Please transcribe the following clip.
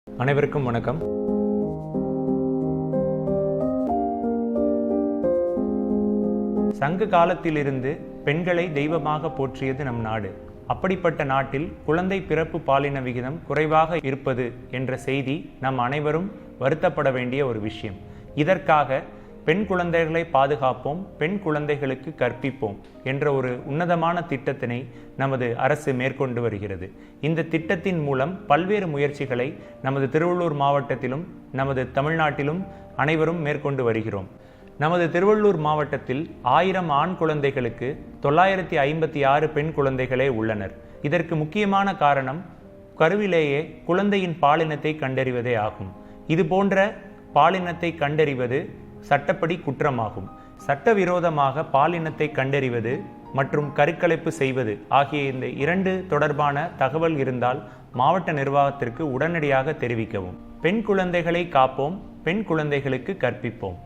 அனைவருக்கும் வணக்கம். சங்க காலத்திலிருந்து பெண்களை தெய்வமாக போற்றியது நம் நாடு. அப்படிப்பட்ட நாட்டில் குழந்தை பிறப்பு பாலின விகிதம் குறைவாக இருப்பது என்ற செய்தி நம் அனைவரும் வருத்தப்பட வேண்டிய ஒரு விஷயம். இதற்காக பெண் குழந்தைகளை பாதுகாப்போம், பெண் குழந்தைகளுக்கு கற்பிப்போம் என்ற ஒரு உன்னதமான திட்டத்தினை நமது அரசு மேற்கொண்டு வருகிறது. இந்த திட்டத்தின் மூலம் பல்வேறு முயற்சிகளை நமது திருவள்ளூர் மாவட்டத்திலும் நமது தமிழ்நாட்டிலும் அனைவரும் மேற்கொண்டு வருகிறோம். நமது திருவள்ளூர் மாவட்டத்தில் 1000 ஆண் குழந்தைகளுக்கு 956 பெண் குழந்தைகளே உள்ளனர். இதற்கு முக்கியமான காரணம் கருவிலேயே குழந்தையின் பாலினத்தை கண்டறிவதே ஆகும். இது போன்ற பாலினத்தை கண்டறிவது சட்டப்படி குற்றமாகும். சட்டவிரோதமாக பாலினத்தை கண்டறிவது மற்றும் கருக்கலைப்பு செய்வது ஆகிய இந்த 2 தொடர்பான தகவல் இருந்தால் மாவட்ட நிர்வாகத்திற்கு உடனடியாக தெரிவிக்கவும். பெண் குழந்தைகளை காப்போம், பெண் குழந்தைகளுக்கு கற்பிப்போம்.